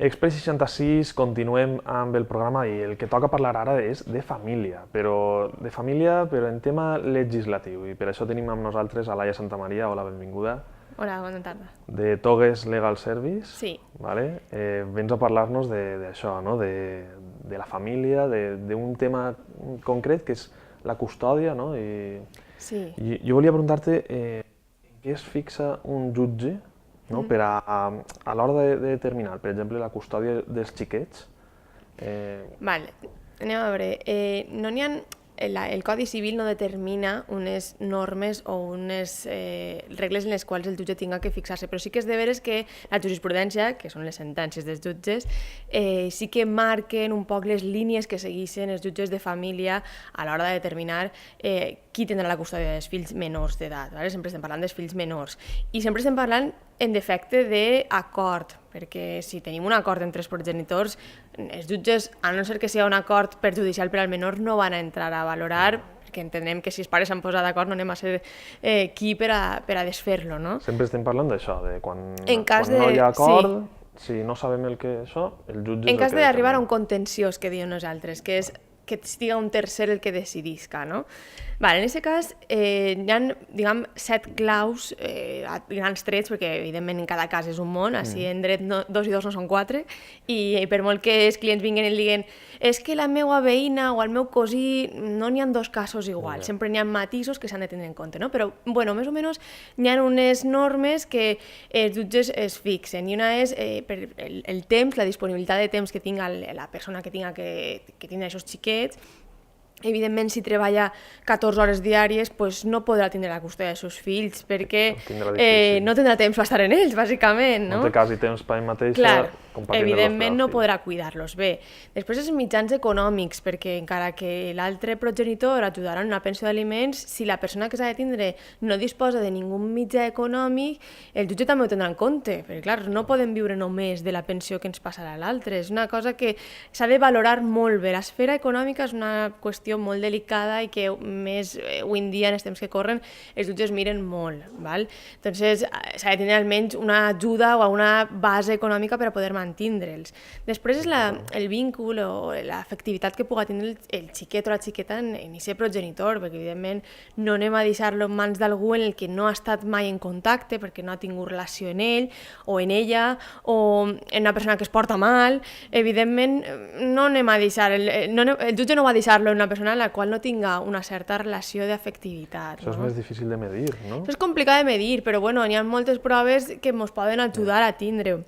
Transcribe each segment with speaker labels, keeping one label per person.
Speaker 1: Express 66, continuem amb el programa i el que toca parlar ara és de família, però en tema legislatiu. I per això tenim amb nosaltres a Laia Santamaria. Hola, benvinguda.
Speaker 2: Hola, bona tarda.
Speaker 1: De Togues Legal Service.
Speaker 2: Sí.
Speaker 1: Vale? Vens a parlar-nos d'això, no? de la família, d'un tema concret que és la custòdia, no?
Speaker 2: Sí.
Speaker 1: I jo volia preguntar-te en què es fixa un jutge, no? Per a l'hora de determinar, per exemple, la custòdia dels xiquets.
Speaker 2: Vale, anem a veure. No n'hi ha... El Codi Civil no determina unes normes o unes regles en les quals el jutge tinga que fixar-se, però sí que és de veres que la jurisprudència, que són les sentències dels jutges, sí que marquen un poc les línies que segueixen els jutges de família a l'hora de determinar qui tindrà la custòdia dels fills menors d'edat. Sempre estem parlant dels fills menors. I sempre estem parlant en defecte d'acord, perquè si tenim un acord entre els progenitors, els jutges, a no ser que sigui un acord perjudicial per al menor, no van a entrar a valorar, perquè entenem que si els pares s'han posat d'acord no anem a ser qui per a desfer-lo, no?
Speaker 1: Sempre estem parlant d'això, de quan
Speaker 2: no
Speaker 1: hi ha acord, si no sabem el que és això, el jutge és el que...
Speaker 2: En cas d'arribar a un contenciós, que diem nosaltres, que és que estiga un tercer el que decidisca, no? Vale, en aquest cas hi ha, diguem, 7 claus a grans trets, perquè evidentment en cada cas és un món, així en dret 2 i 2 no són 4, i per molt que els clients vinguin i diguen és que la meva veïna o el meu cosí, no n'hi ha 2 casos iguals, sempre n'hi ha matisos que s'han de tenir en compte, no? Però, bueno, més o menys n'hi ha unes normes que els jutges es fixen, i una és per el temps, la disponibilitat de temps que tinga la persona que tinga que tindre aquests xiquets. Evidentment, si treballa 14 hores diàries, pues no podrà tindre la custòdia dels seus fills, perquè no tindrà temps per estar en ells, bàsicament.
Speaker 1: No té quasi temps per ell mateixa.
Speaker 2: Clar, evidentment no podrà cuidar-los bé. Després, els mitjans econòmics, perquè encara que l'altre progenitor ajudarà en una pensió d'aliments, si la persona que s'ha de tindre no disposa de ningú mitjà econòmic, el jutge també ho tindrà en compte, perquè clar, no podem viure només de la pensió que ens passarà a l'altre. És una cosa que s'ha de valorar molt bé. L'esfera econòmica és una qüestió molt delicada i que més avui en dia, en els temps que corren, els jutges miren molt. Val? Entonces, s'ha de tenir almenys una ajuda o una base econòmica per a poder mantindre'ls. Després és el vincul o l'afectivitat que pugui tindre el xiquet o la xiqueta en aquest progenitor, perquè evidentment no anem a deixar-lo en mans d'algú en el que no ha estat mai en contacte, perquè no ha tingut relació en ell o en ella, o en una persona que es porta mal. Evidentment, no anem a deixar... El jutge no va deixar-lo en una persona en la qual no tinga una certa relació d'afectivitat.
Speaker 1: Això és més difícil de medir, no?
Speaker 2: Això és complicat de medir, però bueno, hi ha moltes proves que ens poden ajudar a tindre-ho.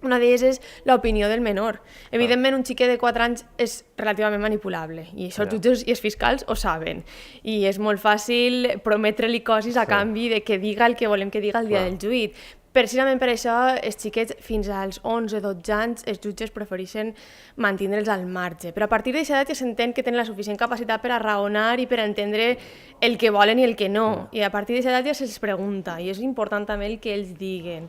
Speaker 2: Una d'elles és l'opinió del menor. Evidentment, un xiquet de 4 anys és relativament manipulable, i això els jutges i els fiscals ho saben. I és molt fàcil prometre-li coses a canvi de que diga el que volem que diga el dia del juït. Precisament per això, els xiquets fins als 11-12 anys, els jutges prefereixen mantindre'ls al marge. Però a partir d'aquesta edat ja s'entén que tenen la suficient capacitat per a raonar i per a entendre el que volen i el que no. I a partir d'aquesta edat ja se'ls pregunta, i és important també el que ells diguen.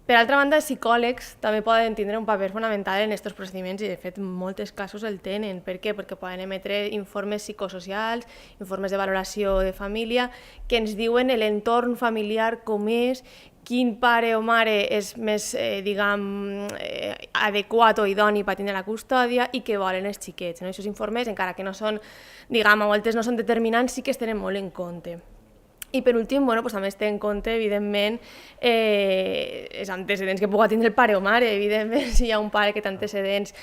Speaker 2: Per altra banda, els psicòlegs també poden tindre un paper fonamental en aquests procediments i, de fet, en molts casos el tenen. Per què? Perquè poden emetre informes psicosocials, informes de valoració de família, que ens diuen l'entorn familiar com és, quin pare o mare és més, adequat o idoni per tindre la custòdia i què volen els xiquets. Aquests informes, encara que no són, a voltes no són determinants, sí que es tenen molt en compte. I per últim, també es té en compte, evidentment, els antecedents que pugui tindre el pare o mare. Evidentment, si hi ha un pare que té antecedents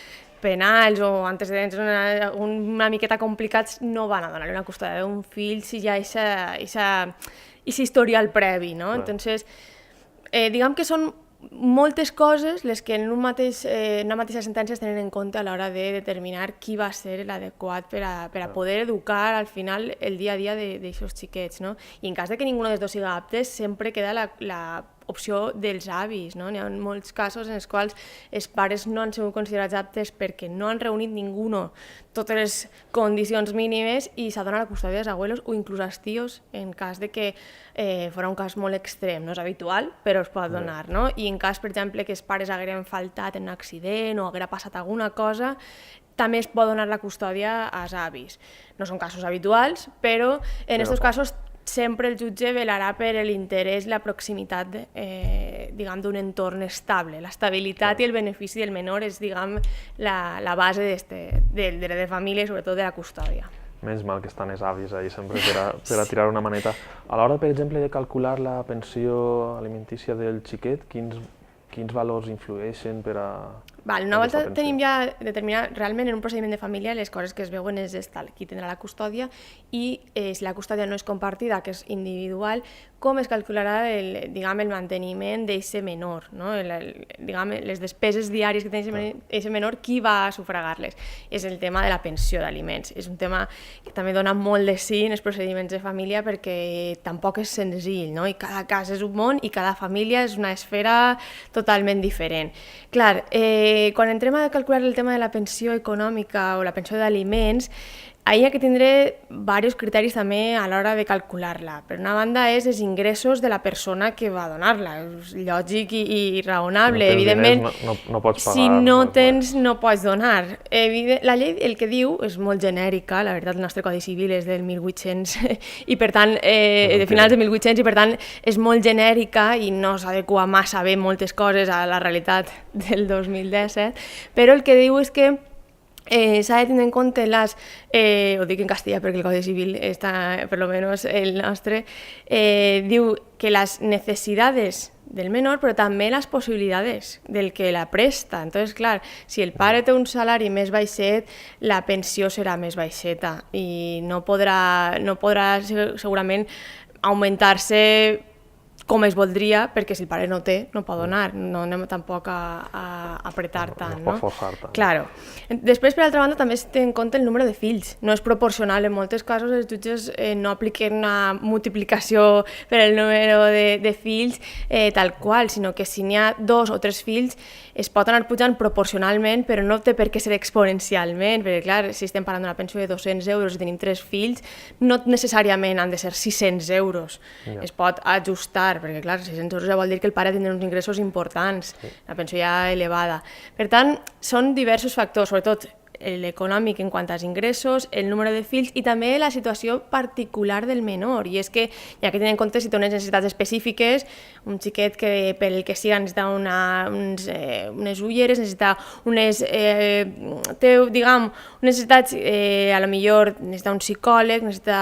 Speaker 2: penals o antecedents una miqueta complicats, no van a donar una custòdia d'un fill si hi ha aquest historial previ, no? Entonces, diguem que són moltes coses les que en una mateixa sentència es tenen en compte a l'hora de determinar qui va ser l'adequat per a poder educar al final el dia a dia d'aquests xiquets, no? I en cas de que ningú dels dos siga apte, sempre queda la opció dels avis, no? N'hi ha molts casos en els quals els pares no han sigut considerats aptes perquè no han reunit ningú totes les condicions mínimes i s'ha donat la custòdia dels abuelos o inclús als tios en cas de que fos un cas molt extrem. No és habitual, però es pot donar, no? I en cas, per exemple, que els pares hagueren faltat en un accident o haguera passat alguna cosa, també es pot donar la custòdia als avis. No són casos habituals, però en aquests casos sempre el jutge velarà per l'interès i la proximitat diguem, d'un entorn estable. L'estabilitat i el benefici del menor és diguem, la base del dret de família i sobretot de la custòdia.
Speaker 1: Menys mal que estan els avis ahí sempre per a tirar una maneta. A l'hora, per exemple, de calcular la pensió alimentícia del xiquet, quins valors influeixen per a...
Speaker 2: Una volta tenim ja determinat realment en un procediment de família les coses que es veuen és qui tindrà la custòdia i si la custòdia no és compartida, que és individual, com es calcularà el manteniment d'aquest menor, no? Les despeses diàries que té aquest menor, qui va a sufragar-les? És el tema de la pensió d'aliments. És un tema que també dona molt de sí en els procediments de família perquè tampoc és senzill, no? I cada cas és un món i cada família és una esfera totalment diferent. Clar, quan entrem a calcular el tema de la pensió econòmica o la pensió d'aliments, hi ha que tindre diversos criteris també a l'hora de calcular-la. Per una banda és els ingressos de la persona que va donar-la. És lògic i raonable. Evidentment,
Speaker 1: no pots pagar,
Speaker 2: si no tens, no pots donar. La llei el que diu és molt genèrica, la veritat el nostre Codi Civil és del 1800 i per tant, de finals de 1800 i per tant és molt genèrica i no s'adequa massa bé moltes coses a la realitat del 2017, però el que diu és que s'ha de tenir en compte ho dic en castellà perquè el Codi Civil està, per lo menos el nostre, diu que les necessitats del menor, però també les possibilitats del que la presta. Entonces, clar, si el pare té un salari més baixet, la pensió serà més baixeta i no podrà segurament augmentar-se com es voldria, perquè si el pare no té, no pot donar, no anem tampoc a apretar tant.
Speaker 1: No pot forçar tant.
Speaker 2: Claro. Després, per altra banda, també es té en compte el número de fills. No és proporcional. En molts casos els jutges no apliquen una multiplicació per el número de fills tal qual, sinó que si n'hi ha 2 o 3 fills es pot anar pujant proporcionalment, però no té per què ser exponencialment, perquè clar, si estem parlant d'una pensió de 200 euros i tenim 3 fills, no necessàriament han de ser 600 euros. Es pot ajustar, perquè clar, 600 euros ja vol dir que el pare tindrà uns ingressos importants, la pensió ja elevada. Per tant, són diversos factors, sobretot l'econòmic en quant als ingressos, el número de fills i també la situació particular del menor. I és que hi ha que tenir en compte si té unes necessitats específiques, un xiquet que pel que siga necessita unes ulleres, necessita té, diguem, necessitats, a lo millor necessita un psicòleg, necessita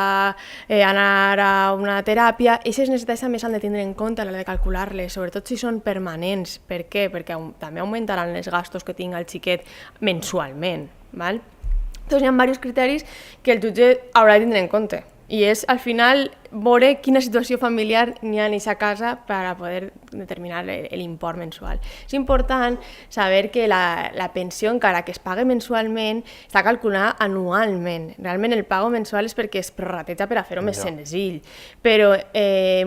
Speaker 2: anar a una teràpia, i aquestes necessitats també s'han de tindre en compte a l'hora de calcular-les, sobretot si són permanents. Per què? Perquè també augmentaran els gastos que tinga el xiquet mensualment. Entonces hi ha diversos criteris que el jutge haurà de tindre en compte i és al final veure quina situació familiar n'hi ha en aquesta casa per a poder determinar l'import mensual. És important saber que la pensió, encara que es pague mensualment, està calculada anualment. Realment el pago mensual és perquè es prorrateja per a fer-ho més senzill, però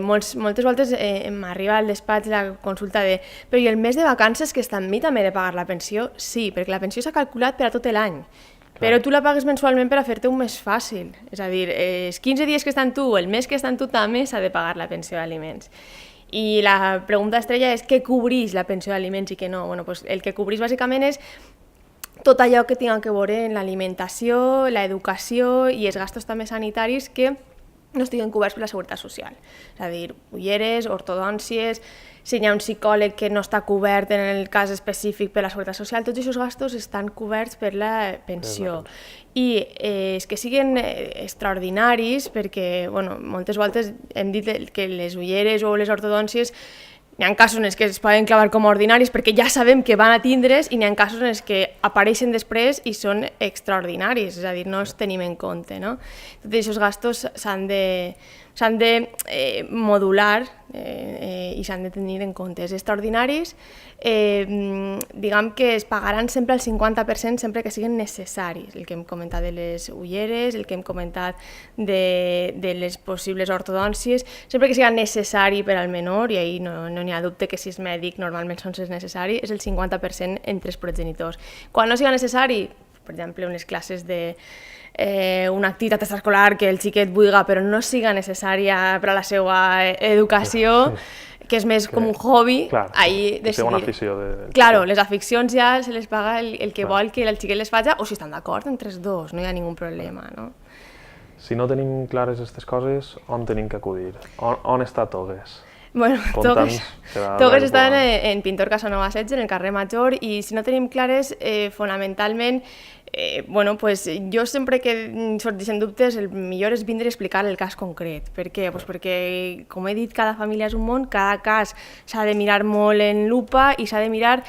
Speaker 2: moltes voltes m'arriba al despatx la consulta de però i el mes de vacances que està en mi també he de pagar la pensió? Sí, perquè la pensió s'ha calculat per a tot l'any. Però tu la pagues mensualment per a fer-te un més fàcil. És a dir, els 15 dies que està en tu, el mes que està en tu, també s'ha de pagar la pensió d'aliments. I la pregunta estrella és què cobreix la pensió d'aliments i què no. Bueno, pues el que cobreix bàsicament és tot allò que tinga que veure en l'alimentació, l'educació i els gastos també sanitaris que no estiguen coberts per la Seguretat Social. És a dir, ulleres, ortodòncies, si hi ha un psicòleg que no està cobert en el cas específic per la Seguretat Social, tots aquests gastos estan coberts per la pensió. I és que siguin extraordinaris, perquè moltes voltes hem dit que les ulleres o les ortodòncies hi ha casos en els que es poden clavar com a ordinaris perquè ja sabem que van a tindre's i hi ha casos en els que apareixen després i són extraordinaris, és a dir, no els tenim en compte. Tots aquests gastos s'han de modular i s'han de tenir en compte. Els extraordinaris, diguem que es pagaran sempre el 50% sempre que siguin necessaris. El que hem comentat de les ulleres, el que hem comentat de les possibles ortodòncies, sempre que sigui necessari per al menor, i ahir no n'hi ha dubte que si és mèdic normalment són necessari, és el 50% entre els progenitors. Quan no sigui necessari, per exemple, unes classes de una activitat extraescolar que el xiquet vulgui però no siga necessària per a la seva educació, que és més com un hobby, ahir decidir. Claro, les aficions ja se les paga el que vol que el xiquet les faci o si estan d'acord entre els dos, no hi ha ningun problema, no?
Speaker 1: Si no tenim clares aquestes coses, on tenim que acudir? On està Togues?
Speaker 2: Bueno,
Speaker 1: Conta'ns,
Speaker 2: Togues està en Pintor Casanova 16, en el carrer Major, i si no tenim clares, fonamentalment, bueno, pues, jo sempre que sorteixen dubtes, el millor és vindre a explicar el cas concret. Per què? Pues perquè, com he dit, cada família és un món, cada cas s'ha de mirar molt en lupa i s'ha de mirar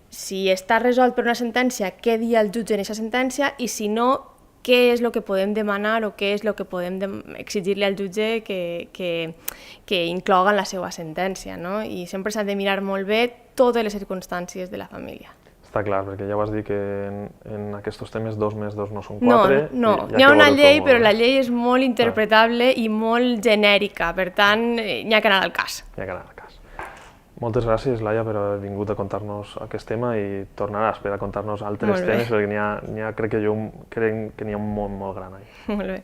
Speaker 2: si està resolt per una sentència, què dia el jutge en aquesta sentència, i si no, què és el que podem demanar o què és el que podem exigir-li al jutge que incloga en la seva sentència, no? I sempre s'ha de mirar molt bé totes les circumstàncies de la família.
Speaker 1: Està clar, perquè ja vas dir que en aquests temes 2 més 2 no són 4.
Speaker 2: No, n'hi ha una llei, però la llei és molt interpretable i molt genèrica, per tant, n'hi ha que anar al cas.
Speaker 1: N'hi ha que anar al cas. Moltes gràcies, Laia, per haver vingut a contar-nos aquest tema i tornaràs per a contar-nos altres temes, perquè crec que n'hi ha un món molt gran ahí.
Speaker 2: Molt bé.